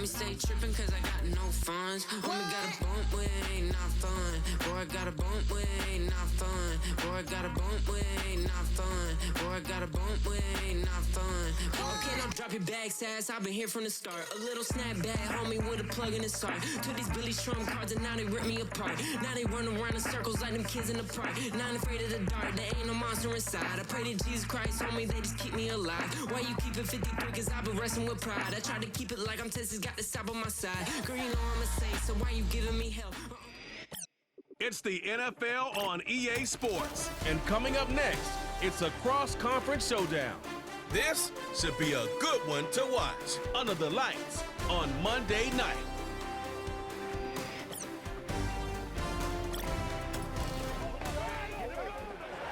Homie stay tripping cause I got no funds. Homie got a bump with it, ain't not fun. Boy, I got a bump with it, ain't not fun. Boy, I got a bump with it, ain't not fun. Boy, I got a bump with it, ain't not fun. Okay, now drop your bags, ass. I've been here from the start. A little snapback, homie, with a plug in his heart. Took these Billy Trump cards and now they rip me apart. Now they run around in circles like them kids in the park. Now I'm afraid of the dark, there ain't no monster inside. I pray to Jesus Christ, homie, they just keep me alive. Why you keep it 53? Cause I've been wrestling with pride. I try to keep it like I'm Texas, got the stop on my side. Girl, you know I'm a saint, so why you giving me hell? It's the NFL on EA Sports. And coming up next, it's a cross-conference showdown. This should be a good one to watch under the lights on Monday night.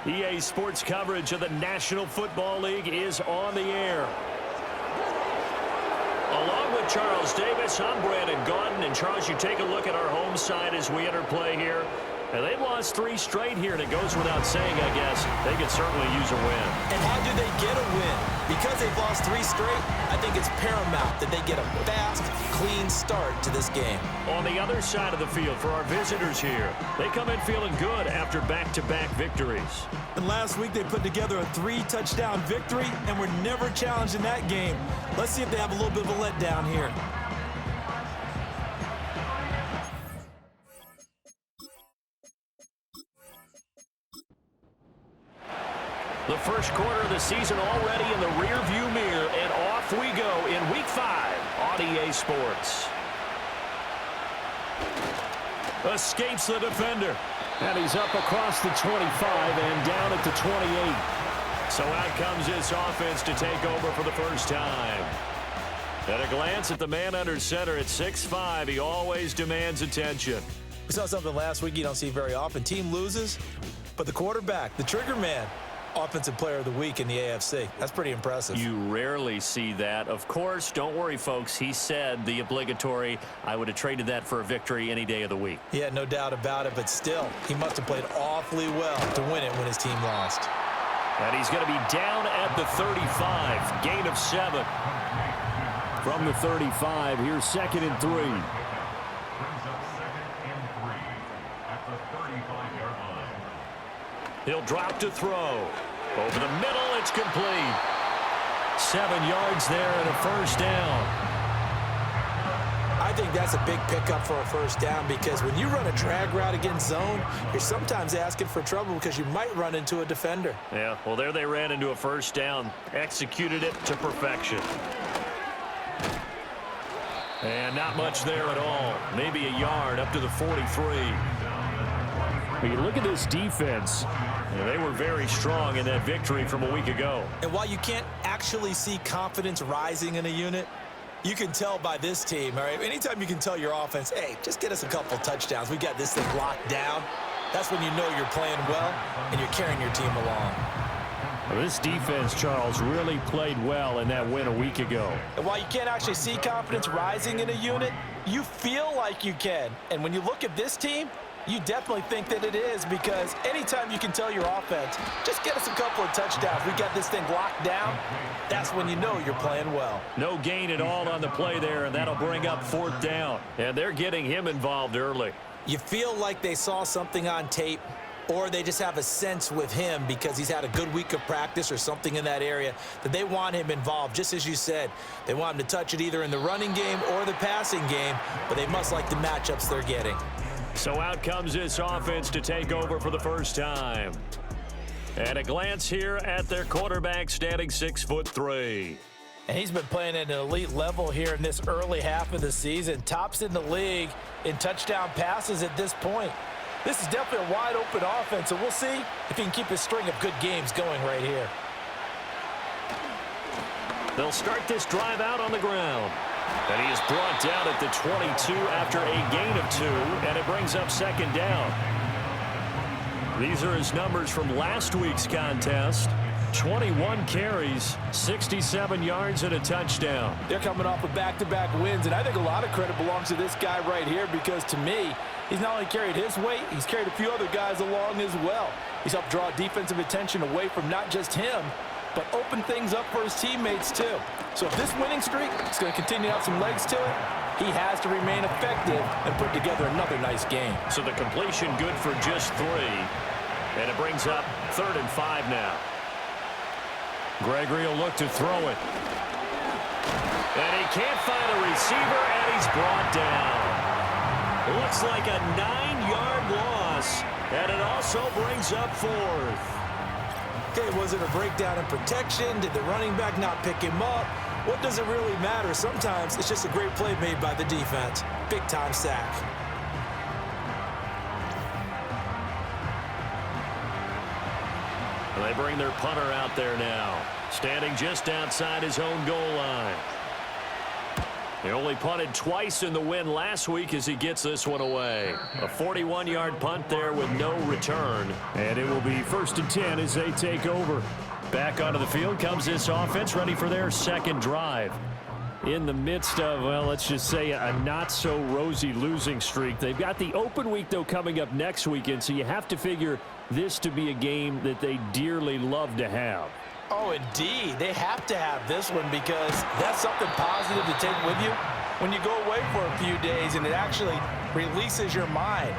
EA Sports coverage of the National Football League is on the air. Along with Charles Davis, I'm Brandon Gaudin. And Charles, you take a look at our home side as we enter play here. And they've lost 3 straight here, and it goes without saying, I guess, they could certainly use a win. And how do they get a win? Because they've lost 3 straight, I think it's paramount that they get a fast, clean start to this game. On the other side of the field for our visitors here, they come in feeling good after back-to-back victories. And last week they put together a 3-touchdown victory, and were never challenged in that game. Let's see if they have a little bit of a letdown here. The first quarter of the season already in the rear-view mirror, and off we go in Week 5 on EA Sports. Escapes the defender. And he's up across the 25 and down at the 28. So out comes this offense to take over for the first time. At a glance at the man under center at 6'5", he always demands attention. We saw something last week you don't see very often. Team loses, but the quarterback, the trigger man, Offensive Player of the Week in the AFC. That's pretty impressive. You rarely see that. Of course, don't worry, folks. He said the obligatory, I would have traded that for a victory any day of the week. Yeah, no doubt about it, but still, he must have played awfully well to win it when his team lost. And he's going to be down at the 35. Gain of 7. From the 35, here's 2nd and 3. He'll drop to throw. Over the middle, it's complete. 7 yards there and a first down. I think that's a big pickup for a first down because when you run a drag route against zone, you're sometimes asking for trouble because you might run into a defender. Yeah, well, there they ran into a first down. Executed it to perfection. And not much there at all. Maybe a yard up to the 43. But you look at this defense. They were very strong in that victory from a week ago. And while you can't actually see confidence rising in a unit, you can tell by this team, all right? Anytime you can tell your offense, hey, just get us a couple touchdowns. We got this thing locked down. That's when you know you're playing well and you're carrying your team along. Well, this defense, Charles, really played well in that win a week ago. And while you can't actually see confidence rising in a unit, you feel like you can. And when you look at this team, you definitely think that it is because anytime you can tell your offense, just get us a couple of touchdowns. We got this thing locked down. That's when you know you're playing well. No gain at all on the play there, and that'll bring up 4th down. And they're getting him involved early. You feel like they saw something on tape or they just have a sense with him because he's had a good week of practice or something in that area that they want him involved. Just as you said, they want him to touch it either in the running game or the passing game, but they must like the matchups they're getting. So out comes this offense to take over for the first time. And a glance here at their quarterback standing 6'3". And he's been playing at an elite level here in this early half of the season. Tops in the league in touchdown passes at this point. This is definitely a wide-open offense, so we'll see if he can keep his string of good games going right here. They'll start this drive out on the ground. And he is brought down at the 22 after a gain of 2, and it brings up 2nd down. These are his numbers from last week's contest. 21 carries, 67 yards, and a touchdown. They're coming off of back-to-back wins, and I think a lot of credit belongs to this guy right here because, to me, he's not only carried his weight, he's carried a few other guys along as well. He's helped draw defensive attention away from not just him, but open things up for his teammates, too. So if this winning streak is going to continue to have some legs to it, he has to remain effective and put together another nice game. So the completion good for just 3. And it brings up 3rd and 5 now. Gregory will look to throw it. And he can't find a receiver, and he's brought down. Looks like a 9-yard loss, and it also brings up 4th. Okay, was it a breakdown in protection? Did the running back not pick him up? What does it really matter? Sometimes it's just a great play made by the defense. Big-time sack. They bring their punter out there now, standing just outside his own goal line. He only punted twice in the win last week as he gets this one away. A 41-yard punt there with no return. And it will be 1st and 10 as they take over. Back onto the field comes this offense, ready for their second drive. In the midst of, well, let's just say a not-so-rosy losing streak. They've got the open week, though, coming up next weekend, so you have to figure this to be a game that they dearly love to have. Oh, indeed. They have to have this one because that's something positive to take with you when you go away for a few days, and it actually releases your mind.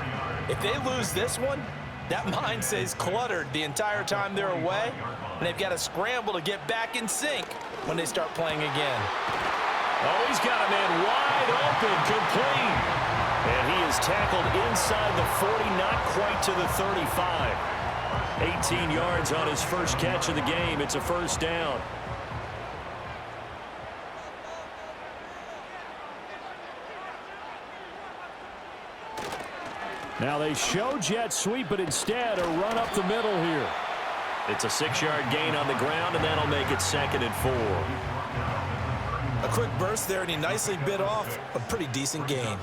If they lose this one, that mind stays cluttered the entire time they're away, and they've got to scramble to get back in sync when they start playing again. Oh, he's got a man wide open, complete. And he is tackled inside the 40, not quite to the 35. 18 yards on his first catch of the game. It's a 1st down. Now they show jet sweep, but instead a run up the middle here. It's a 6-yard gain on the ground, and that'll make it 2nd and 4. A quick burst there, and he nicely bit off a pretty decent gain.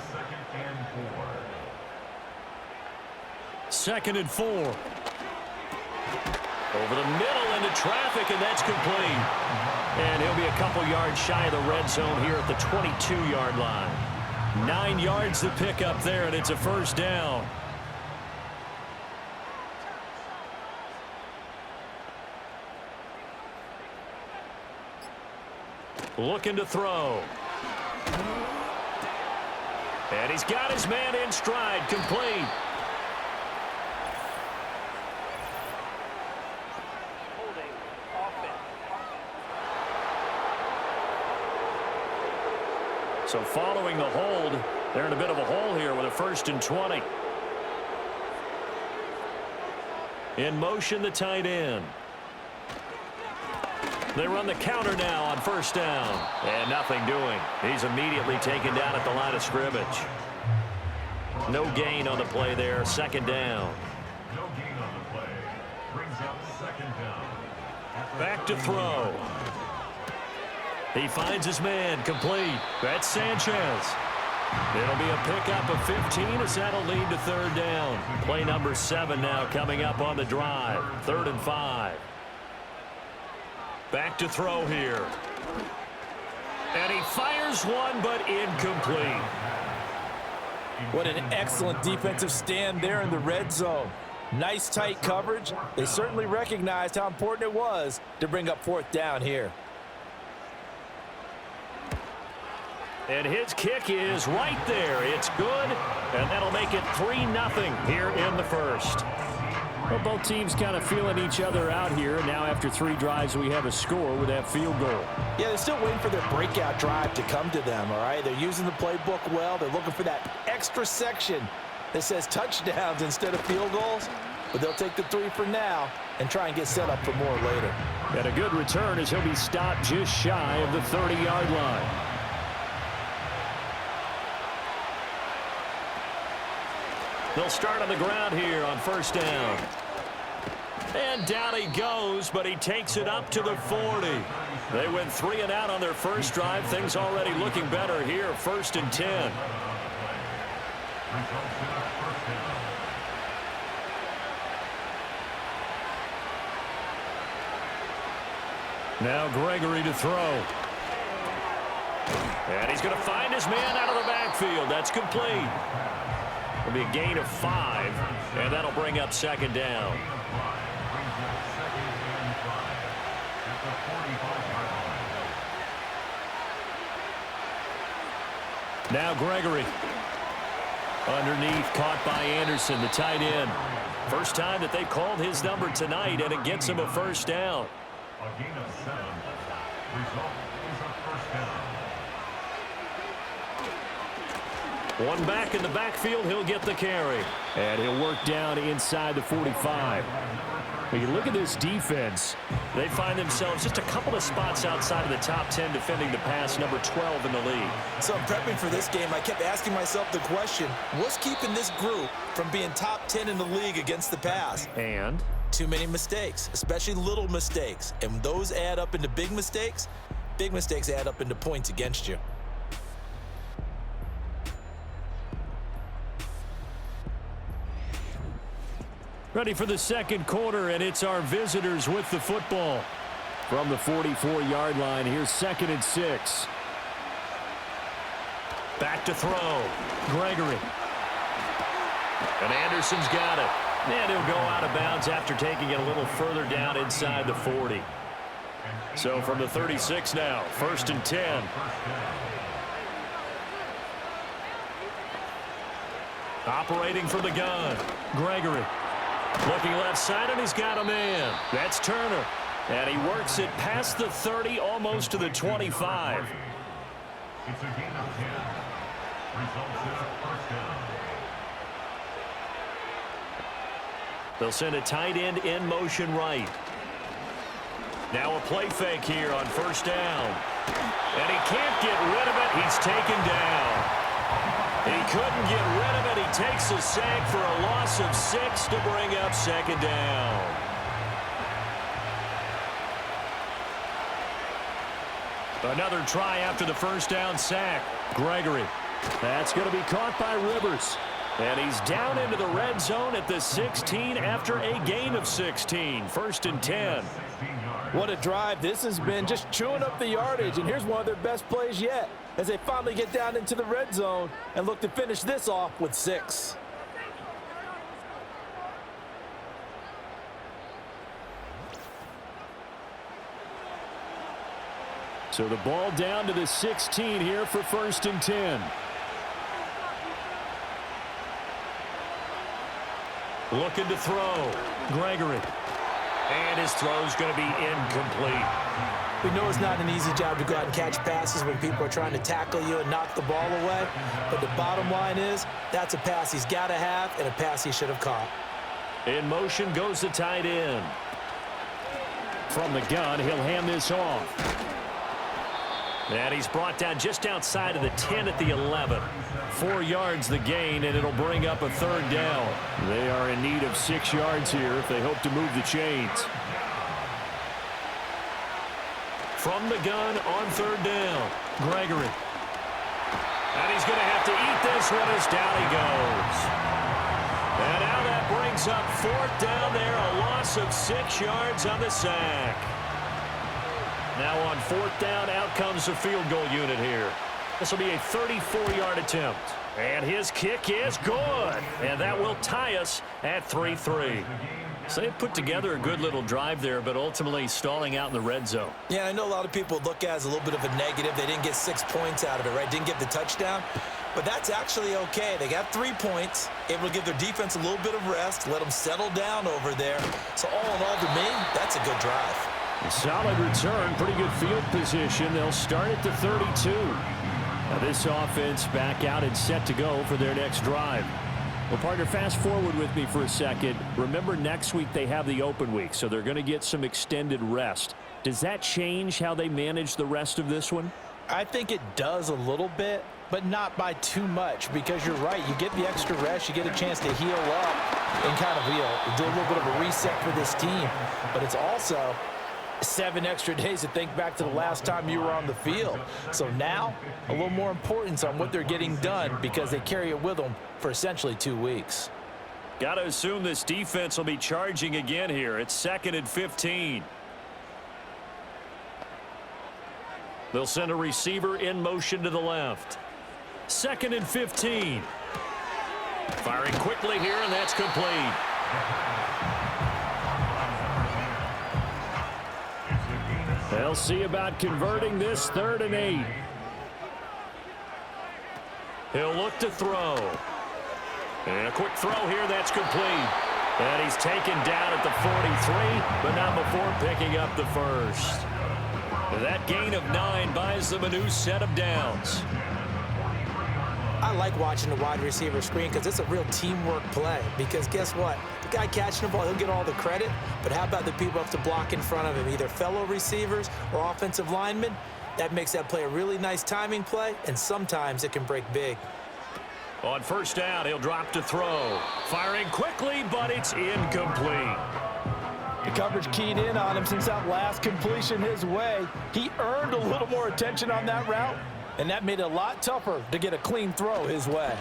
2nd and 4. Over the middle into traffic, and that's complete. And he'll be a couple yards shy of the red zone here at the 22-yard line. 9 yards to pick up there, and it's a 1st down. Looking to throw. And he's got his man in stride, complete. So following the hold, they're in a bit of a hole here with a 1st and 20. In motion, the tight end. They run the counter now on 1st down. And nothing doing. He's immediately taken down at the line of scrimmage. No gain on the play there. 2nd down. No gain on the play. Brings up 2nd down. Back to throw. He finds his man, complete. That's Sanchez. It'll be a pickup of 15 as that'll lead to 3rd down. Play number 7 now coming up on the drive. 3rd and 5. Back to throw here. And he fires one, but incomplete. What an excellent defensive stand there in the red zone. Nice tight coverage. They certainly recognized how important it was to bring up 4th down here. And his kick is right there. It's good, and that'll make it 3-0 here in the 1st. Well, both teams kind of feeling each other out here. And now after 3 drives, we have a score with that field goal. Yeah, they're still waiting for their breakout drive to come to them, all right? They're using the playbook well. They're looking for that extra section that says touchdowns instead of field goals. But they'll take the 3 for now and try and get set up for more later. And a good return as he'll be stopped just shy of the 30-yard line. They'll start on the ground here on 1st down. And down he goes, but he takes it up to the 40. They went 3 and out on their first drive. Things already looking better here. 1st and 10. Now Gregory to throw. And he's going to find his man out of the backfield. That's complete. It'll be a gain of 5, and that'll bring up 2nd down. Now Gregory. Underneath, caught by Anderson, the tight end. First time that they've called his number tonight, and it gets him a first down. A gain of 7. Result is a first down. One back in the backfield, he'll get the carry. And he'll work down inside the 45. When you look at this defense, they find themselves just a couple of spots outside of the top 10 defending the pass, number 12 in the league. So I'm prepping for this game. I kept asking myself the question, what's keeping this group from being top 10 in the league against the pass? And too many mistakes, especially little mistakes. And when those add up into big mistakes add up into points against you. ready for the second quarter, and it's our visitors with the football. From the 44-yard line, here's 2nd and 6. Back to throw. Gregory. And Anderson's got it. And he'll go out of bounds after taking it a little further down inside the 40. So from the 36 now, 1st and 10. Operating for the gun. Gregory. Looking left side, and he's got a man. That's Turner. And he works it past the 30, almost to the 25. It's a gain of 10. Results in a first down. They'll send a tight end in motion right. Now a play fake here on 1st down. And he can't get rid of it. He's taken down. He couldn't get rid of it. He takes a sack for a loss of 6 to bring up 2nd down. Another try after the 1st down sack. Gregory. That's going to be caught by Rivers. And he's down into the red zone at the 16 after a gain of 16. 1st and 10. What a drive. This has been just chewing up the yardage. And here's one of their best plays yet as they finally get down into the red zone and look to finish this off with 6. So the ball down to the 16 here for 1st and 10. Looking to throw. Gregory. And his throw's going to be incomplete. We know it's not an easy job to go out and catch passes when people are trying to tackle you and knock the ball away. But the bottom line is, that's a pass he's got to have and a pass he should have caught. In motion goes the tight end. From the gun, he'll hand this off. And he's brought down just outside of the 10 at the 11. 4 yards the gain, and it'll bring up a 3rd down. They are in need of 6 yards here if they hope to move the chains. From the gun on 3rd down, Gregory. And he's going to have to eat this one as down he goes. And now that brings up 4th down there, a loss of 6 yards on the sack. Now on 4th down, out comes the field goal unit here. This will be a 34-yard attempt. And his kick is good. And that will tie us at 3-3. So they put together a good little drive there, but ultimately stalling out in the red zone. Yeah, I know a lot of people look at it as a little bit of a negative. They didn't get 6 points out of it, right? Didn't get the touchdown. But that's actually okay. They got 3 points, able to give their defense a little bit of rest, let them settle down over there. So all in all, to me, that's a good drive. A solid return, pretty good field position. They'll start at the 32. Now this offense back out and set to go for their next drive. Well, partner, fast forward with me for a second. Remember, next week they have the open week, so they're going to get some extended rest. Does that change how they manage the rest of this one? I think it does a little bit, but not by too much, because you're right. You get the extra rest. You get a chance to heal up and kind of do a little bit of a reset for this team. But it's also 7 extra days to think back to the last time you were on the field. So now, a little more importance on what they're getting done because they carry it with them for essentially 2 weeks. Got to assume this defense will be charging again here. It's 2nd and 15. They'll send a receiver in motion to the left. 2nd and 15. Firing quickly here, and that's complete. They'll see about converting this 3rd and 8. He'll look to throw. And a quick throw here, that's complete. And he's taken down at the 43, but not before picking up the first. That gain of 9 buys them a new set of downs. I like watching the wide receiver screen because it's a real teamwork play. Because guess what? The guy catching the ball, he'll get all the credit. But how about the people who have to block in front of him, either fellow receivers or offensive linemen? That makes that play a really nice timing play, and sometimes it can break big. On first down, he'll drop to throw. Firing quickly, but it's incomplete. The coverage keyed in on him since that last completion his way. He earned a little more attention on that route, and that made it a lot tougher to get a clean throw his way.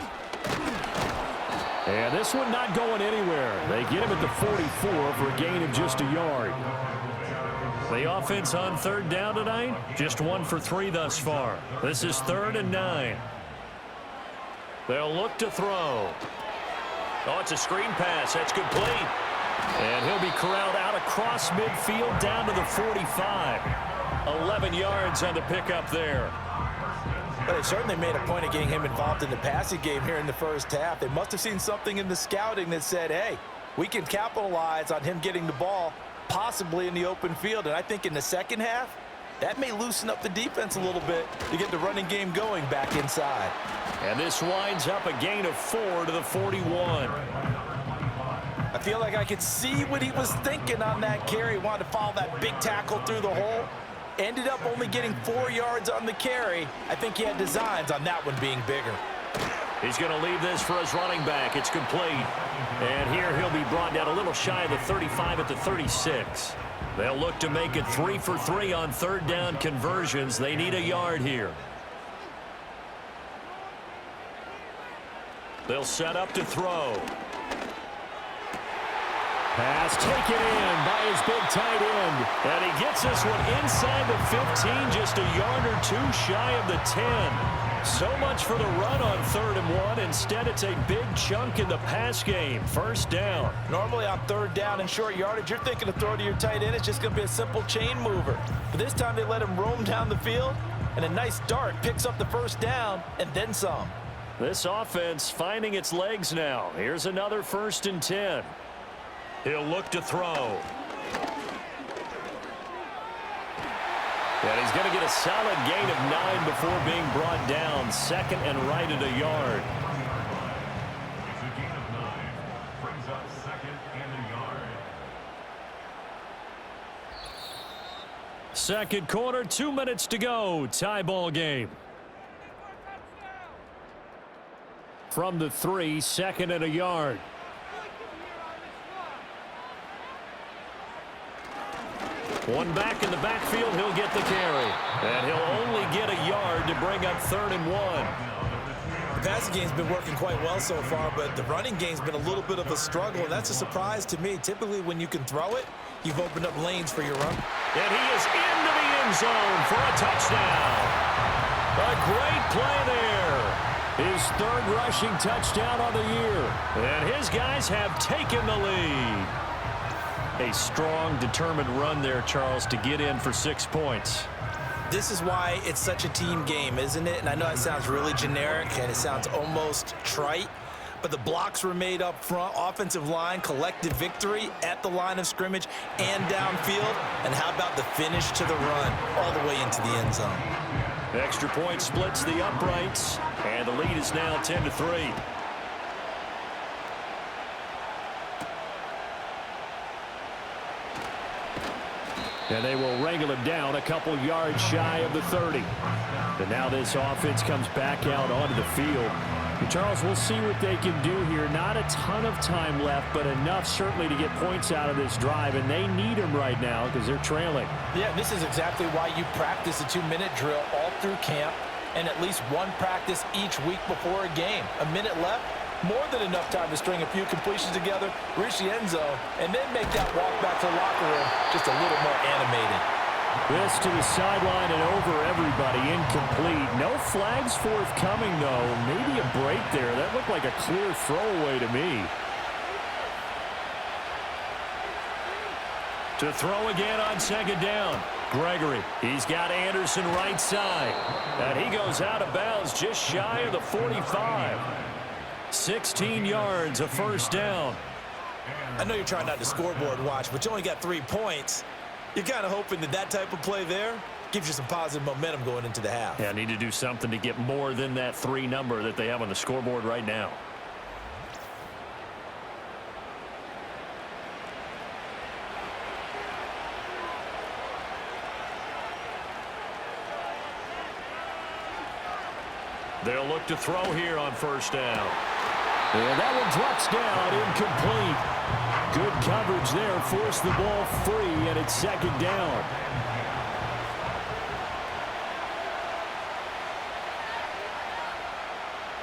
And this one not going anywhere. They get him at the 44 for a gain of just a yard. The offense on third down tonight, just 1 for 3 thus far. This is 3rd and 9. They'll look to throw. Oh, it's a screen pass. That's complete. And he'll be corralled out across midfield down to the 45. 11 yards on the pickup there. But they certainly made a point of getting him involved in the passing game here in the first half. They must have seen something in the scouting that said, hey, we can capitalize on him getting the ball possibly in the open field. And I think in the second half, that may loosen up the defense a little bit to get the running game going back inside. And this winds up a gain of 4 to the 41. I feel like I could see what he was thinking on that carry. He wanted to follow that big tackle through the hole. Ended up only getting 4 yards on the carry. I think he had designs on that one being bigger. He's going to leave this for his running back. It's complete. And here he'll be brought down a little shy of the 35 at the 36. They'll look to make it 3 for 3 on third down conversions. They need a yard here. They'll set up to throw. Pass taken in by his big tight end. And he gets this one inside the 15, just a yard or 2 shy of the 10. So much for the run on 3rd and 1. Instead, it's a big chunk in the pass game. First down. Normally on 3rd down and short yardage, you're thinking to throw to your tight end. It's just going to be a simple chain mover. But this time they let him roam down the field, and a nice dart picks up the first down and then some. This offense finding its legs now. Here's another 1st and 10. He'll look to throw. And he's going to get a solid gain of 9 before being brought down. 2nd and right at a yard. It's a gain of 9. Brings up 2nd and a yard. Second quarter, 2 minutes to go. Tie ball game. From the 3, 2nd and a yard. One back in the backfield, he'll get the carry. And he'll only get a yard to bring up 3rd and 1. The passing game's been working quite well so far, but the running game's been a little bit of a struggle, and that's a surprise to me. Typically, when you can throw it, you've opened up lanes for your run. And he is into the end zone for a touchdown. A great play there. His 3rd rushing touchdown on the year. And his guys have taken the lead. A strong, determined run there, Charles, to get in for 6 points. This is why it's such a team game, isn't it? And I know it sounds really generic and it sounds almost trite, but the blocks were made up front, offensive line, collective victory at the line of scrimmage and downfield. And how about the finish to the run all the way into the end zone? Extra point splits the uprights, and the lead is now 10-3. And they will wrangle him down a couple yards shy of the 30. And now this offense comes back out onto the field. And Charles, we'll see what they can do here. Not a ton of time left, but enough certainly to get points out of this drive. And they need them right now because they're trailing. Yeah, this is exactly why you practice a 2-minute drill all through camp and at least one practice each week before a game. A minute left, more than enough time to string a few completions together, reach the end zone, and then make that walk back to the locker room just a little more animated. This to the sideline and over everybody, incomplete. No flags forthcoming, though. Maybe a break there. That looked like a clear throwaway to me. To throw again on 2nd down. Gregory. He's got Anderson right side. And he goes out of bounds just shy of the 45. 16 yards, a first down. I know you're trying not to scoreboard watch, but you only got 3 points. You're kind of hoping that type of play there gives you some positive momentum going into the half. Yeah, need to do something to get more than that 3 number that they have on the scoreboard right now. They'll look to throw here on first down. And that one drops down, incomplete. Good coverage there, forced the ball free, and it's second down.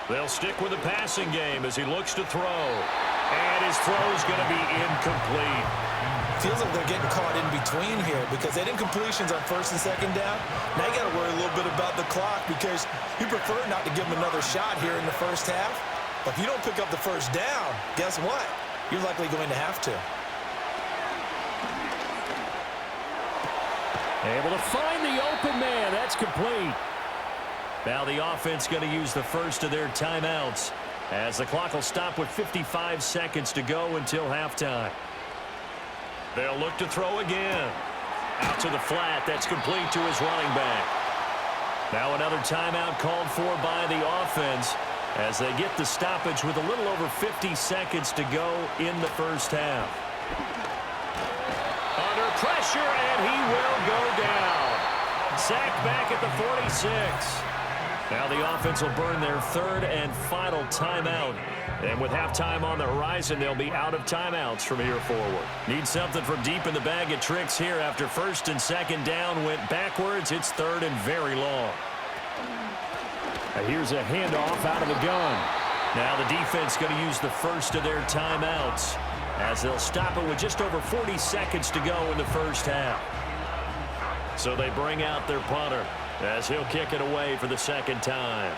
They'll stick with the passing game as he looks to throw. And his throw is going to be incomplete. Feels like they're getting caught in between here because they did incompletions on first and second down. Now you got to worry a little bit about the clock because you prefer not to give them another shot here in the first half. But if you don't pick up the first down, guess what? You're likely going to have to. Able to find the open man. That's complete. Now the offense going to use the first of their timeouts as the clock will stop with 55 seconds to go until halftime. They'll look to throw again. Out to the flat. That's complete to his running back. Now another timeout called for by the offense as they get the stoppage with a little over 50 seconds to go in the first half. Under pressure, and he will go down. Sacked back at the 46. Now the offense will burn their third and final timeout. And with halftime on the horizon, they'll be out of timeouts from here forward. Need something from deep in the bag of tricks here after first and second down went backwards. It's third and very long. Here's a handoff out of the gun. Now the defense going to use the first of their timeouts as they'll stop it with just over 40 seconds to go in the first half. So they bring out their punter as he'll kick it away for the second time.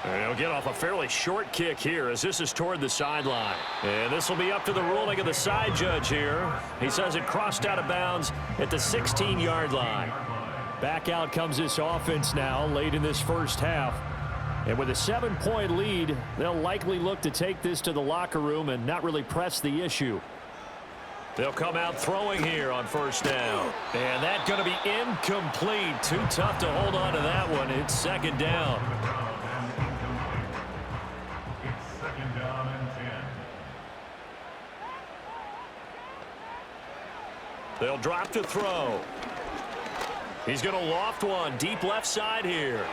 And he'll get off a fairly short kick here as this is toward the sideline. And this will be up to the ruling of the side judge here. He says it crossed out of bounds at the 16-yard line. Back out comes this offense now late in this first half. And with a 7-point lead, they'll likely look to take this to the locker room and not really press the issue. They'll come out throwing here on first down. And that's going to be incomplete. Too tough to hold on to that one. It's second down. It's second down and 10. They'll drop to throw. He's going to loft one deep left side here.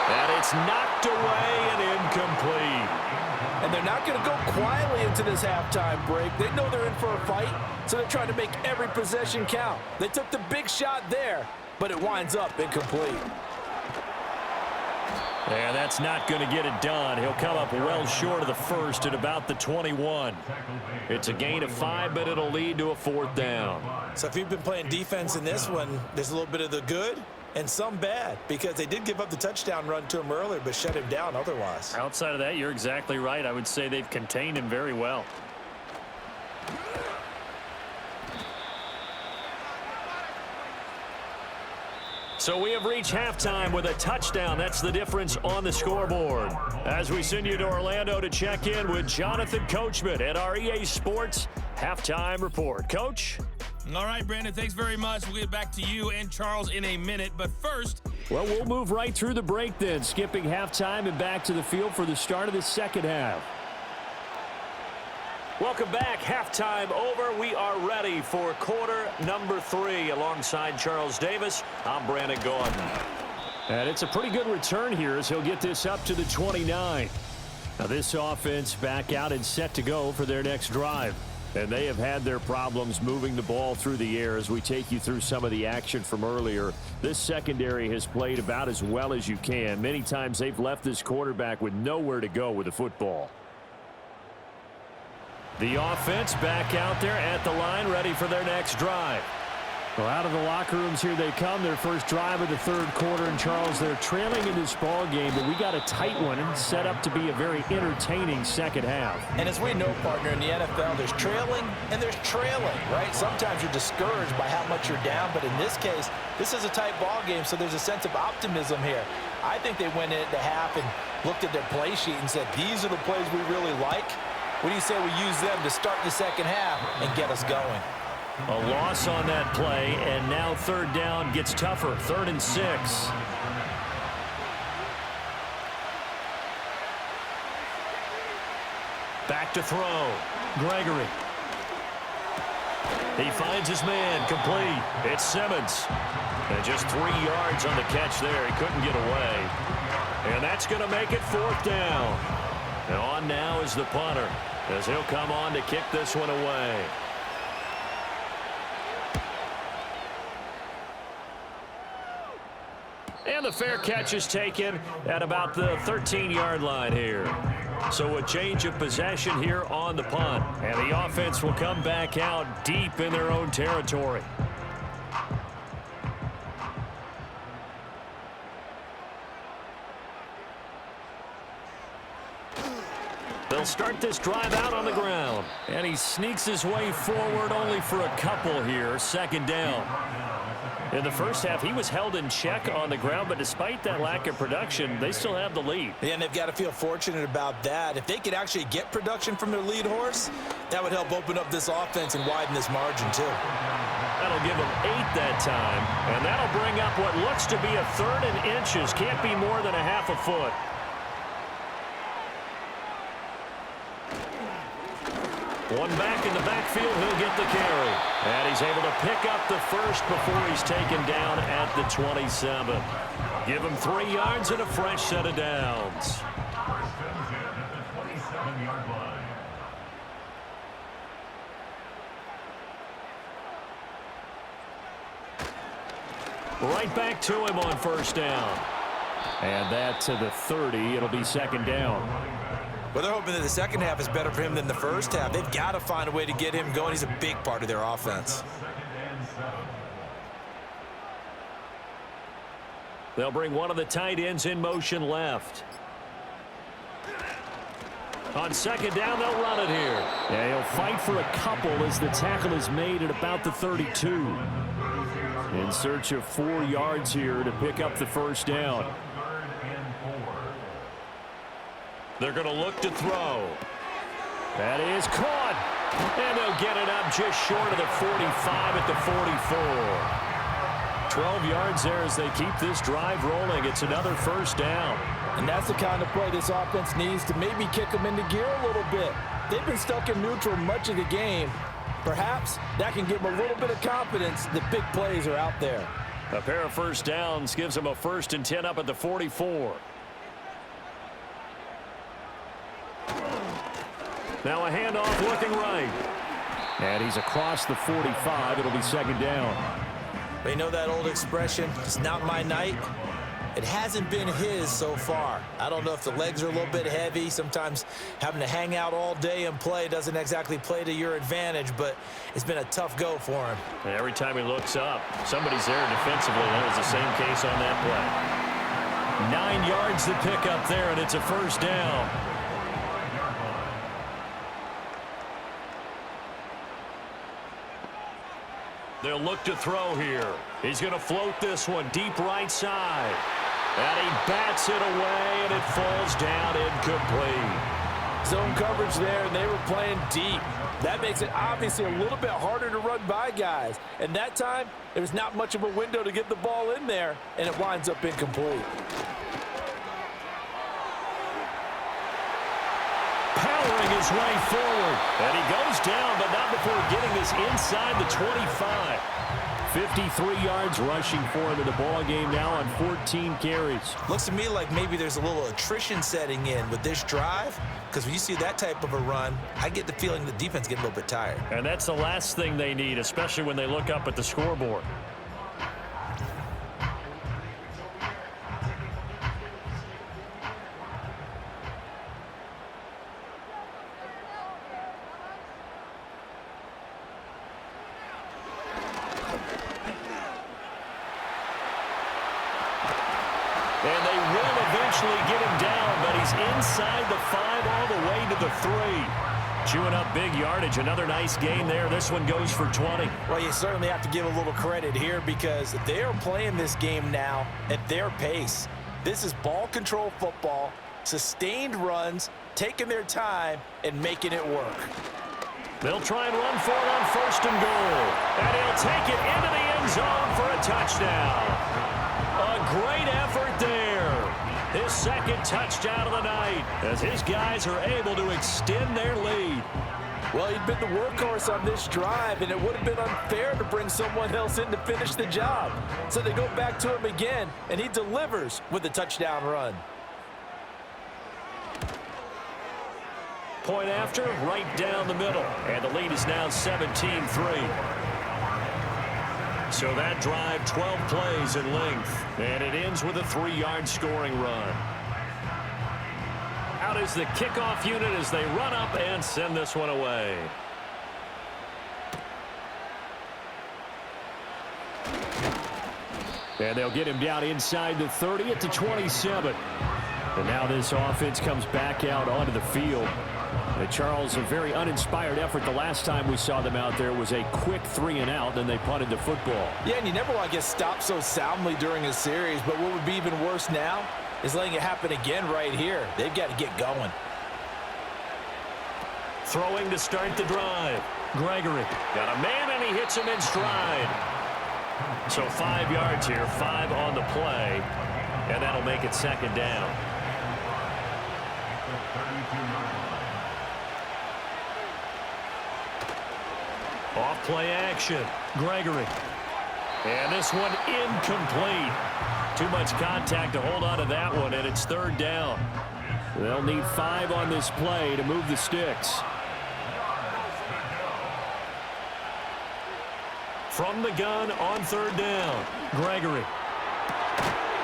And it's knocked away and incomplete. And they're not going to go quietly into this halftime break. They know they're in for a fight, so they're trying to make every possession count. They took the big shot there, but it winds up incomplete. And that's not going to get it done. He'll come up well short of the first at about the 21. It's a gain of 5, but it'll lead to a fourth down. So if you've been playing defense in this one, there's a little bit of the good and some bad because they did give up the touchdown run to him earlier but shut him down otherwise. Outside of that, you're exactly right. I would say they've contained him very well. So we have reached halftime with a touchdown. That's the difference on the scoreboard. As we send you to Orlando to check in with Jonathan Coachman at our EA Sports Halftime Report. Coach? All right, Brandon, thanks very much. We'll get back to you and Charles in a minute. But first, well, we'll move right through the break then, skipping halftime and back to the field for the start of the second half. Welcome back. Halftime over. We are ready for quarter number 3. Alongside Charles Davis, I'm Brandon Gordon. And it's a pretty good return here as he'll get this up to the 29. Now this offense back out and set to go for their next drive. And they have had their problems moving the ball through the air as we take you through some of the action from earlier. This secondary has played about as well as you can. Many times they've left this quarterback with nowhere to go with the football. The offense back out there at the line ready for their next drive. Well, out of the locker rooms here they come. Their first drive of the third quarter. And, Charles, they're trailing in this ball game, but we got a tight one and set up to be a very entertaining second half. And as we know, partner, in the NFL, there's trailing and there's trailing, right? Sometimes you're discouraged by how much you're down, but in this case, this is a tight ball game, so there's a sense of optimism here. I think they went into half and looked at their play sheet and said, these are the plays we really like. What do you say we use them to start the second half and get us going? A loss on that play, and now third down gets tougher. 3rd and 6. Back to throw. Gregory. He finds his man. Complete. It's Simmons. And just 3 yards on the catch there. He couldn't get away. And that's going to make it 4th down. And on now is the punter, as he'll come on to kick this one away. And the fair catch is taken at about the 13-yard line here. So a change of possession here on the punt. And the offense will come back out deep in their own territory. They'll start this drive out on the ground. And he sneaks his way forward only for a couple here. 2nd down. In the first half, he was held in check on the ground, but despite that lack of production, they still have the lead. Yeah, and they've got to feel fortunate about that. If they could actually get production from their lead horse, that would help open up this offense and widen this margin, too. That'll give them 8 that time, and that'll bring up what looks to be a 3rd and inches. Can't be more than a half a foot. One back in the backfield, he'll get the carry. And he's able to pick up the first before he's taken down at the 27. Give him 3 yards and a fresh set of downs. First and 10 at the 27-yard line. Right back to him on 1st down. And that to the 30. It'll be 2nd down. Well, they're hoping that the second half is better for him than the first half. They've got to find a way to get him going. He's a big part of their offense. They'll bring one of the tight ends in motion left. On 2nd down, they'll run it here. Yeah, he'll fight for a couple as the tackle is made at about the 32. In search of 4 yards here to pick up the 1st down. They're going to look to throw. That is caught. And they'll get it up just short of the 45 at the 44. 12 yards there as they keep this drive rolling. It's another 1st down. And that's the kind of play this offense needs to maybe kick them into gear a little bit. They've been stuck in neutral much of the game. Perhaps that can give them a little bit of confidence that big plays are out there. A pair of 1st downs gives them a 1st and 10 up at the 44. Now a handoff looking right. And he's across the 45. It'll be 2nd down. But you know that old expression, it's not my night? It hasn't been his so far. I don't know if the legs are a little bit heavy. Sometimes having to hang out all day and play doesn't exactly play to your advantage, but it's been a tough go for him. And every time he looks up, somebody's there defensively. That was the same case on that play. 9 yards to pick up there, and it's a 1st down. They'll look to throw here. He's going to float this one deep right side. And he bats it away, and it falls down incomplete. Zone coverage there, and they were playing deep. That makes it obviously a little bit harder to run by guys. And that time, there was not much of a window to get the ball in there, and it winds up incomplete. Powering his way forward. And he goes down, but not before getting this inside the 25. 53 yards rushing for him in the ball game now on 14 carries. Looks to me like maybe there's a little attrition setting in with this drive, because when you see that type of a run, I get the feeling the defense getting a little bit tired. And that's the last thing they need, especially when they look up at the scoreboard. eventually get him down, but he's inside the 5 all the way to the 3. Chewing up big yardage. Another nice gain there. This one goes for 20. Well, you certainly have to give a little credit here because they are playing this game now at their pace. This is ball control football, sustained runs, taking their time, and making it work. They'll try and run for it on 1st and goal. And he'll take it into the end zone for a touchdown. A great effort there. His 2nd touchdown of the night as his guys are able to extend their lead. Well, he'd been the workhorse on this drive, and it would have been unfair to bring someone else in to finish the job. So they go back to him again, and he delivers with a touchdown run. Point after, right down the middle. And the lead is now 17-3. So that drive, 12 plays in length. And it ends with a 3-yard scoring run. Out is the kickoff unit as they run up and send this one away. And they'll get him down inside the 30 at the 27. And now this offense comes back out onto the field. Charles, a very uninspired effort. The last time we saw them out there was a quick 3-and-out, then they punted the football. Yeah, and you never want to get stopped so soundly during a series, but what would be even worse now is letting it happen again right here. They've got to get going. Throwing to start the drive. Gregory got a man, and he hits him in stride. So 5 yards here, 5 on the play, and that'll make it 2nd down. Off play action. Gregory. And this one incomplete. Too much contact to hold on to that one, and it's 3rd down. They'll need 5 on this play to move the sticks. From the gun on 3rd down. Gregory.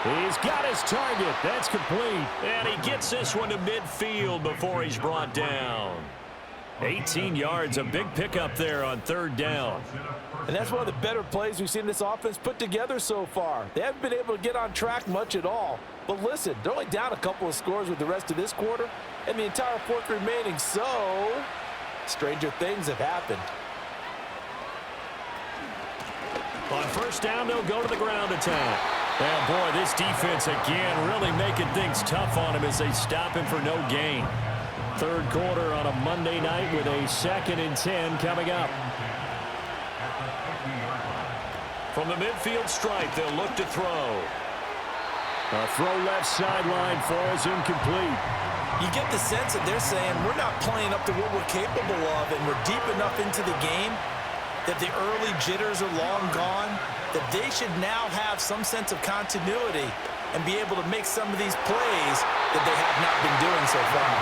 He's got his target. That's complete. And he gets this one to midfield before he's brought down. 18 yards, a big pickup there on 3rd down. And that's one of the better plays we've seen this offense put together so far. They haven't been able to get on track much at all. But listen, they're only down a couple of scores with the rest of this quarter and the entire 4th remaining. So, stranger things have happened. On 1st down, they'll go to the ground attack. And boy, this defense again really making things tough on him as they stop him for no gain. 3rd quarter on a Monday night with a 2nd and 10 coming up. From the midfield stripe, they'll look to throw. A throw left sideline falls incomplete. You get the sense that they're saying we're not playing up to what we're capable of, and we're deep enough into the game that the early jitters are long gone, that they should now have some sense of continuity and be able to make some of these plays that they have not been doing so far.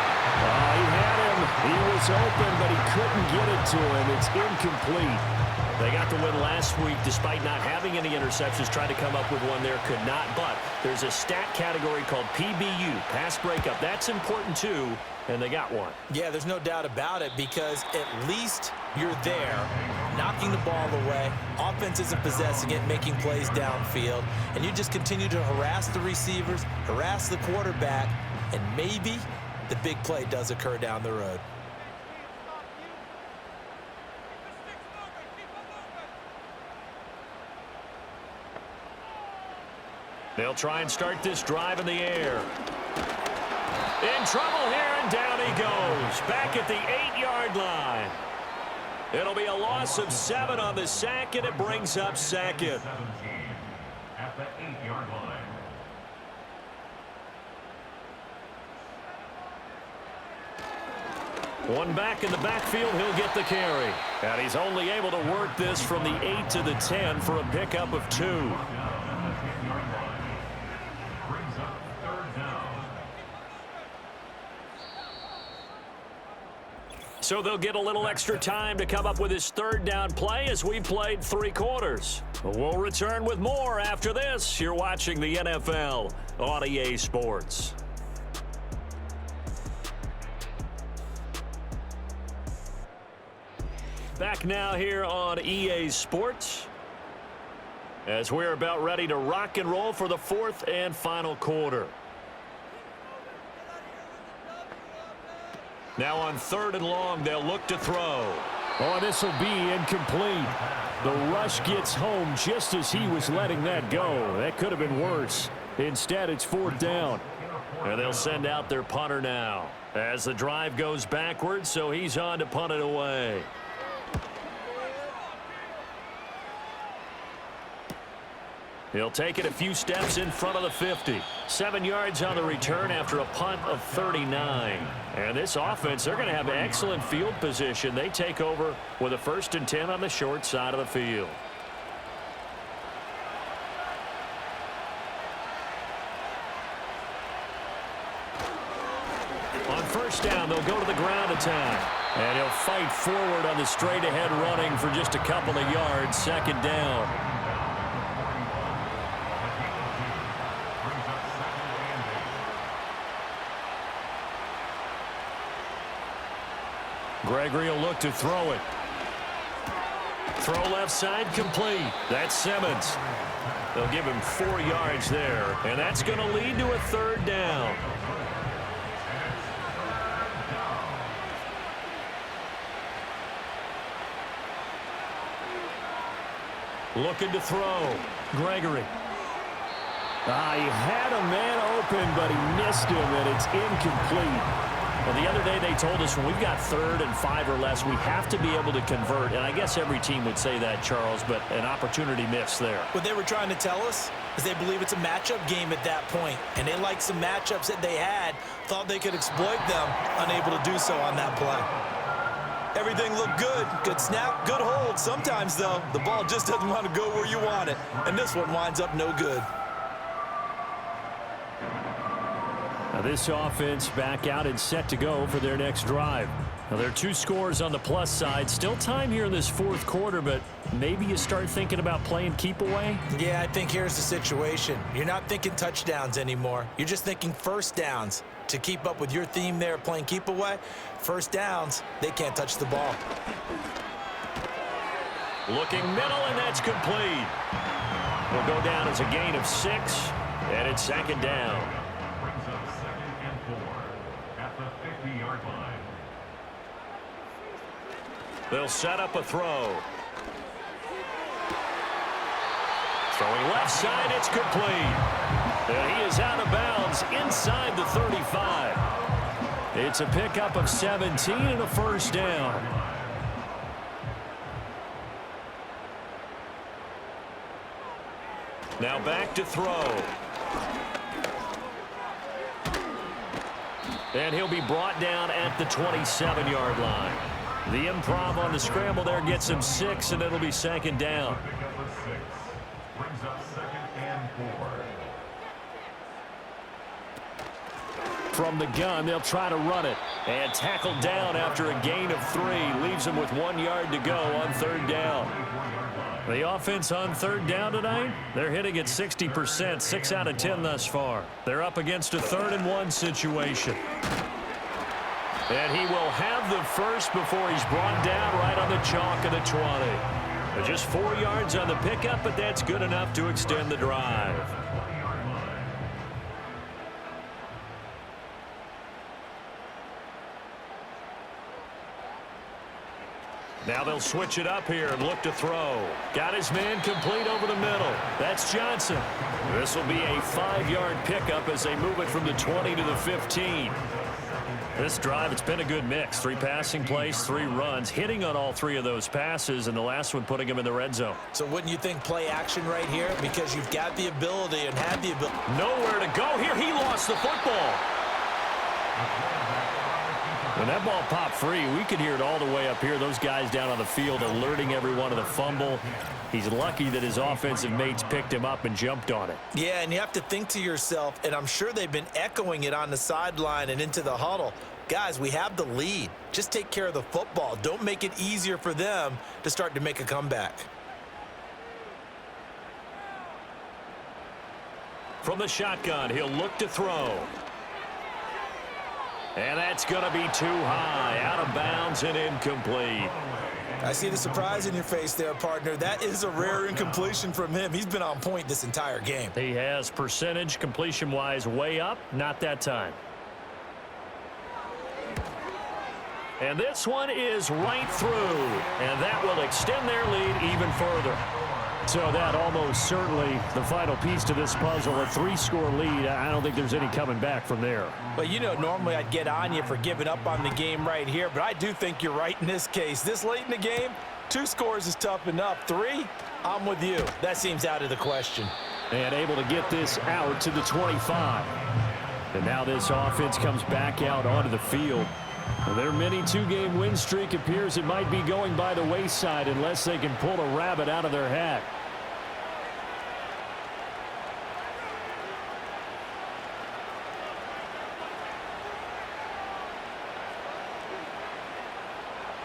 He had him. He was open, but he couldn't get it to him. It's incomplete. They got the win last week despite not having any interceptions. Tried to come up with one there, could not. But there's a stat category called PBU, pass breakup. That's important too, and they got one. Yeah, there's no doubt about it because at least you're there, knocking the ball away. Offense isn't possessing it, making plays downfield. And you just continue to harass the receivers, harass the quarterback, and maybe the big play does occur down the road. They'll try and start this drive in the air. In trouble here, and down he goes. Back at the 8-yard line. It'll be a loss of 7 on the sack, and it brings up 2nd. At the 8-yard line. One back in the backfield, he'll get the carry. And he's only able to work this from the 8 to the 10 for a pickup of 2. So they'll get a little extra time to come up with his 3rd down play as we played 3 quarters. We'll return with more after this. You're watching the NFL on EA Sports. Back now here on EA Sports as we're about ready to rock and roll for the 4th and final quarter. Now on 3rd and long, they'll look to throw. Oh, this will be incomplete. The rush gets home just as he was letting that go. That could have been worse. Instead, it's 4th down. And they'll send out their punter now as the drive goes backwards, so he's on to punt it away. He'll take it a few steps in front of the 50. 7 yards on the return after a punt of 39. And this offense, they're going to have excellent field position. They take over with a 1st and 10 on the short side of the field. On 1st down, they'll go to the ground attack. And he'll fight forward on the straight-ahead running for just a couple of yards. 2nd down. Gregory will look to throw it. Throw left side complete. That's Simmons. They'll give him 4 yards there, and that's going to lead to a 3rd down. Looking to throw. Gregory. He had a man open, but he missed him, and it's incomplete. Well, the other day they told us when we've got 3rd and 5 or less, we have to be able to convert. And I guess every team would say that, Charles, but an opportunity missed there. What they were trying to tell us is they believe it's a matchup game at that point. And they liked some matchups that they had, thought they could exploit them, unable to do so on that play. Everything looked good. Good snap, good hold. Sometimes, though, the ball just doesn't want to go where you want it. And this one winds up no good. Now this offense back out and set to go for their next drive. Now there are 2 scores on the plus side. Still time here in this 4th quarter, but maybe you start thinking about playing keep away? Yeah, I think here's the situation. You're not thinking touchdowns anymore. You're just thinking 1st downs. To keep up with your theme there, playing keep away, 1st downs, they can't touch the ball. Looking middle, and that's complete. Will go down as a gain of 6, and it's 2nd down. Brings up 2nd and 4 at the 50-yard line. They'll set up a throw. Throwing left side, it's complete. And he is out of bounds inside the 35. It's a pickup of 17 and a 1st down. Now back to throw. And he'll be brought down at the 27-yard line. The improv on the scramble there gets him 6, and it'll be 2nd down. Pickup of 6 brings up 2nd and 4. From the gun, they'll try to run it. And tackled down after a gain of 3. Leaves him with 1 yard to go on 3rd down. The offense on 3rd down tonight, they're hitting at 60%, 6 out of 10 thus far. They're up against a 3rd and 1 situation. And he will have the first before he's brought down right on the chalk of the 20. Just 4 yards on the pickup, but that's good enough to extend the drive. Now they'll switch it up here and look to throw. Got his man complete over the middle. That's Johnson. This will be a 5-yard pickup as they move it from the 20 to the 15. This drive, it's been a good mix. 3 passing plays, 3 runs, hitting on all 3 of those passes, and the last one putting him in the red zone. So wouldn't you think play action right here? Because you've got the ability and had the ability. Nowhere to go here. He lost the football. When that ball popped free, we could hear it all the way up here. Those guys down on the field alerting everyone of the fumble. He's lucky that his offensive mates picked him up and jumped on it. Yeah, and you have to think to yourself, and I'm sure they've been echoing it on the sideline and into the huddle. Guys, we have the lead. Just take care of the football. Don't make it easier for them to start to make a comeback. From the shotgun, he'll look to throw. And that's going to be too high, out of bounds and incomplete. I see the surprise in your face there, partner. That is a rare incompletion from him. He's been on point this entire game. He has percentage completion-wise way up, not that time. And this one is right through, and that will extend their lead even further. So that almost certainly the final piece to this puzzle, a 3-score lead. I don't think there's any coming back from there. But, you know, normally I'd get on you for giving up on the game right here, but I do think you're right in this case. This late in the game, 2 scores is tough enough. 3, I'm with you. That seems out of the question. And able to get this out to the 25. And now this offense comes back out onto the field. Their mini 2-game win streak appears it might be going by the wayside unless they can pull a rabbit out of their hat.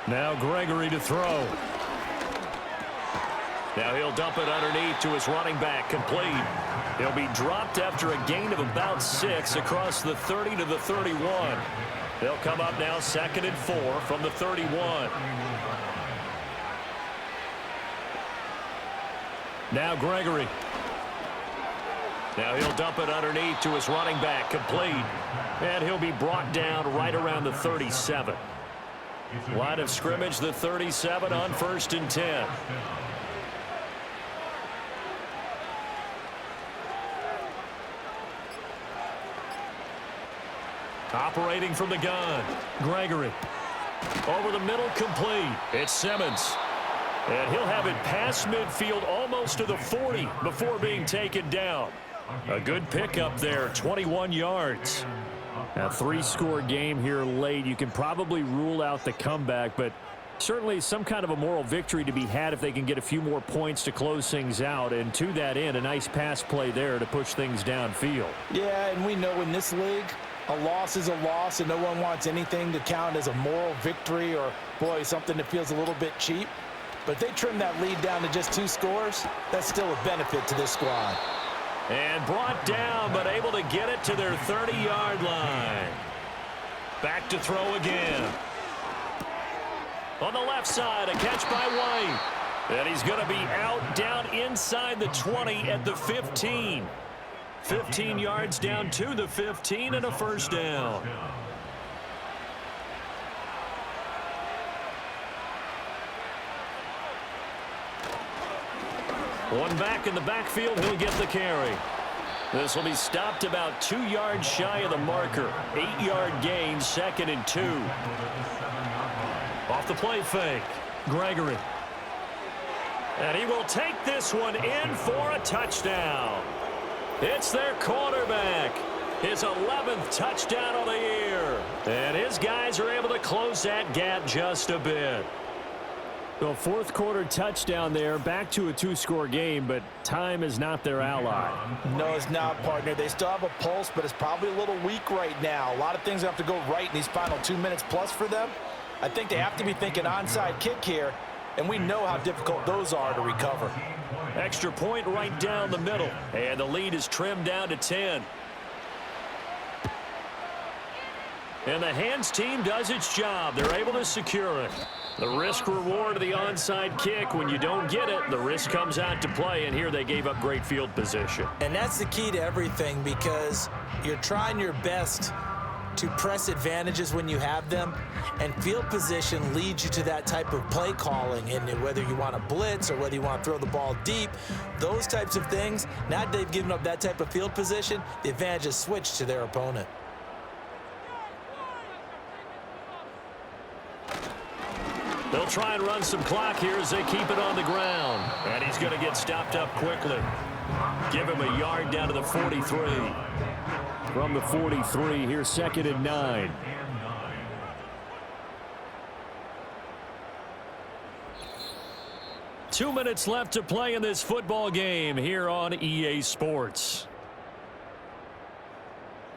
Now Gregory to throw. Now he'll dump it underneath to his running back, complete. He'll be dropped after a gain of about 6 across the 30 to the 31. They'll come up now 2nd and 4 from the 31. Now Gregory. Now he'll dump it underneath to his running back, complete. And he'll be brought down right around the 37. Line of scrimmage, the 37 on 1st and 10. Operating from the gun, Gregory. Over the middle, complete. It's Simmons. And he'll have it past midfield almost to the 40 before being taken down. A good pickup there, 21 yards. A 3-score game here late. You can probably rule out the comeback, but certainly some kind of a moral victory to be had if they can get a few more points to close things out. And to that end, a nice pass play there to push things downfield. Yeah, and we know in this league, a loss is a loss, and no one wants anything to count as a moral victory or, boy, something that feels a little bit cheap. But if they trim that lead down to just 2 scores, that's still a benefit to this squad. And brought down, but able to get it to their 30-yard line. Back to throw again. On the left side, a catch by White. And he's going to be out down inside the 20 at the 15. 15 yards down to the 15 and a first down. One back in the backfield, he'll get the carry. This will be stopped about 2 yards shy of the marker. 8-yard gain, 2nd and 2. Off the play fake, Gregory. And he will take this one in for a touchdown. It's their quarterback. His 11th touchdown of the year. And his guys are able to close that gap just a bit. Well, 4th quarter touchdown there, back to a 2-score game, but time is not their ally. No, it's not, partner. They still have a pulse, but it's probably a little weak right now. A lot of things have to go right in these final 2 minutes plus for them. I think they have to be thinking onside kick here, and we know how difficult those are to recover. Extra point right down the middle, and the lead is trimmed down to 10. And the hands team does its job. They're able to secure it. The risk reward of the onside kick, when you don't get it, the risk comes out to play, and here they gave up great field position. And that's the key to everything, because you're trying your best to press advantages when you have them, and field position leads you to that type of play calling. And whether you want to blitz or whether you want to throw the ball deep, those types of things, now that they've given up that type of field position, the advantage is switched to their opponent. They'll try and run some clock here as they keep it on the ground. And he's going to get stopped up quickly. Give him a yard down to the 43. From the 43, here's 2nd and 9. Two minutes left to play in this football game here on EA Sports.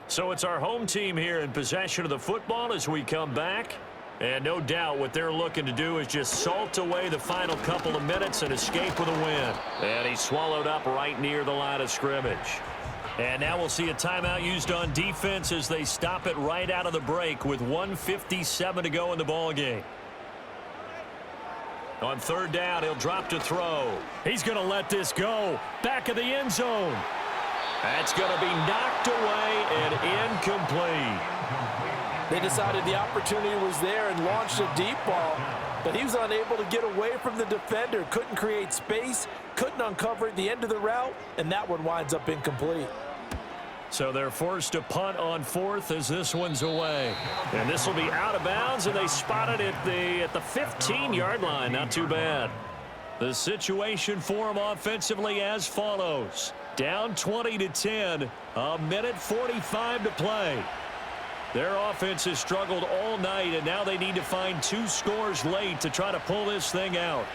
So it's our home team here in possession of the football as we come back. And no doubt what they're looking to do is just salt away the final couple of minutes and escape with a win. And he's swallowed up right near the line of scrimmage. And now we'll see a timeout used on defense as they stop it right out of the break with 1:57 to go in the ball game. On 3rd down, he'll drop to throw. He's going to let this go. Back of the end zone. That's going to be knocked away and incomplete. They decided the opportunity was there and launched a deep ball, but he was unable to get away from the defender, couldn't create space, couldn't uncover at the end of the route, and that one winds up incomplete. So they're forced to punt on fourth as this one's away. And this will be out of bounds, and they spot it at the 15-yard line. Not too bad. The situation for them offensively as follows. Down 20-10, a minute 45 to play. Their offense has struggled all night, and now they need to find 2 scores late to try to pull this thing out.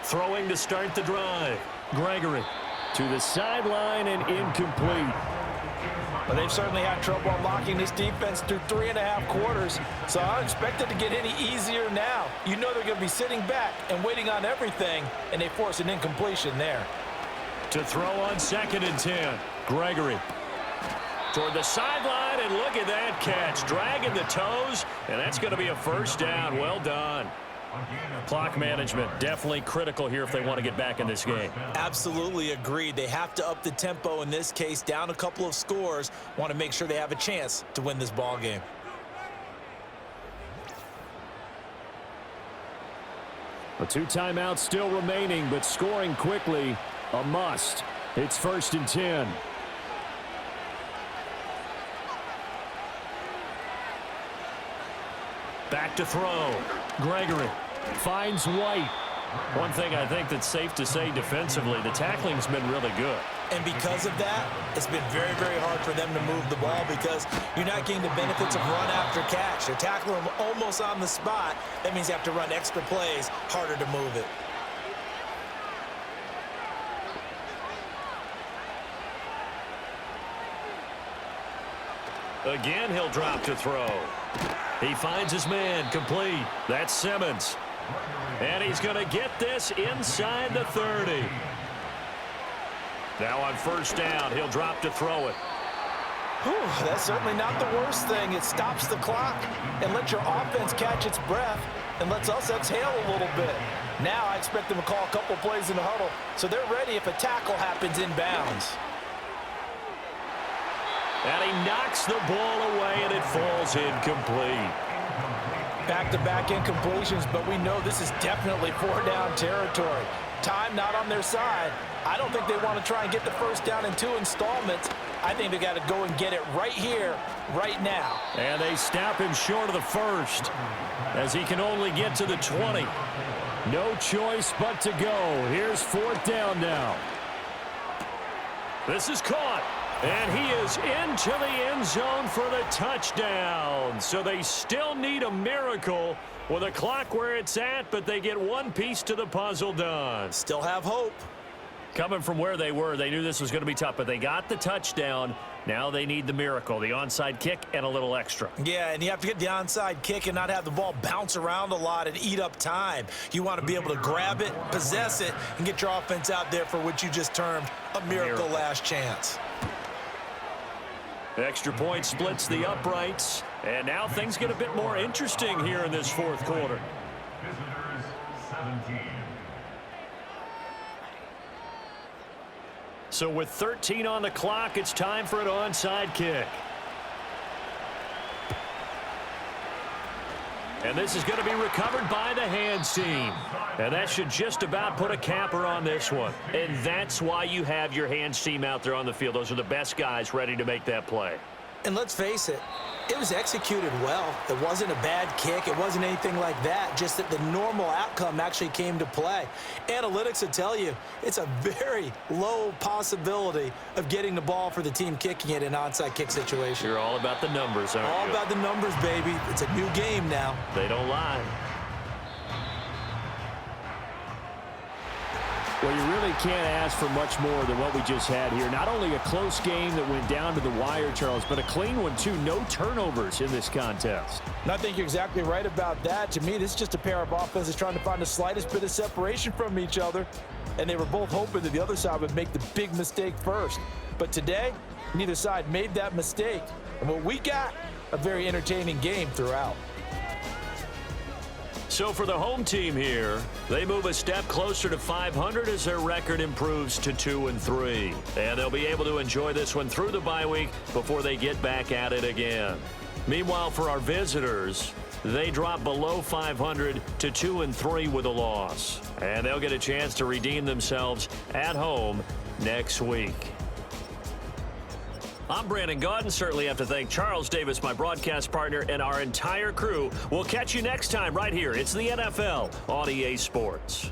Throwing to start the drive. Gregory to the sideline and incomplete. But they've certainly had trouble unlocking this defense through 3.5 quarters, so I don't expect it to get any easier now. You know they're going to be sitting back and waiting on everything, and they force an incompletion there. To throw on 2nd and 10. Gregory toward the sideline, and look at that catch. Dragging the toes, and that's going to be a first down. Well done. Clock management definitely critical here if they want to get back in this game. Absolutely agreed. They have to up the tempo in this case, down a couple of scores. Want to make sure they have a chance to win this ball game. A 2 timeouts still remaining, but scoring quickly a must. It's 1st and 10. Back to throw. Gregory finds White. One thing I think that's safe to say defensively, the tackling's been really good. And because of that, it's been very, very hard for them to move the ball because you're not getting the benefits of run after catch. They're tackling them almost on the spot. That means you have to run extra plays, harder to move it. Again, he'll drop to throw. He finds his man, complete. That's Simmons. And he's going to get this inside the 30. Now on 1st down, he'll drop to throw it. Whew, that's certainly not the worst thing. It stops the clock and lets your offense catch its breath and lets us exhale a little bit. Now I expect them to call a couple plays in the huddle so they're ready if a tackle happens in bounds. And he knocks the ball away, and it falls incomplete. Back-to-back incompletions, but we know this is definitely 4-down territory. Time not on their side. I don't think they want to try and get the first down in 2 installments. I think they got to go and get it right here, right now. And they snap him short of the first as he can only get to the 20. No choice but to go. Here's 4th down now. This is caught. And he is into the end zone for the touchdown. So they still need a miracle with a clock where it's at, but they get one piece to the puzzle done. Still have hope. Coming from where they were, they knew this was going to be tough, but they got the touchdown. Now they need the miracle, the onside kick and a little extra. Yeah, and you have to get the onside kick and not have the ball bounce around a lot and eat up time. You want to be able to grab it, possess it, and get your offense out there for what you just termed a miracle last chance. Extra point splits the uprights, and now things get a bit more interesting here in this 4th quarter. Visitors 17. So with 13 on the clock, it's time for an onside kick. And this is going to be recovered by the hands team. And that should just about put a capper on this one. And that's why you have your hands team out there on the field. Those are the best guys ready to make that play. And let's face it, it was executed well. It wasn't a bad kick. It wasn't anything like that. Just that the normal outcome actually came to play. Analytics will tell you it's a very low possibility of getting the ball for the team kicking it in an onside kick situation. You're all about the numbers, aren't you? All about the numbers, baby. It's a new game now. They don't lie. Well, you really can't ask for much more than what we just had here. Not only a close game that went down to the wire, Charles, but a clean one, too. No turnovers in this contest. And I think you're exactly right about that. To me, this is just a pair of offenses trying to find the slightest bit of separation from each other. And they were both hoping that the other side would make the big mistake first. But today, neither side made that mistake. And what we got, a very entertaining game throughout. So for the home team here, they move a step closer to 500 as their record improves to 2-3. And they'll be able to enjoy this one through the bye week before they get back at it again. Meanwhile, for our visitors, they drop below 500 to 2-3 with a loss. And they'll get a chance to redeem themselves at home next week. I'm Brandon Gaudin. Certainly have to thank Charles Davis, my broadcast partner, and our entire crew. We'll catch you next time right here. It's the NFL on EA Sports.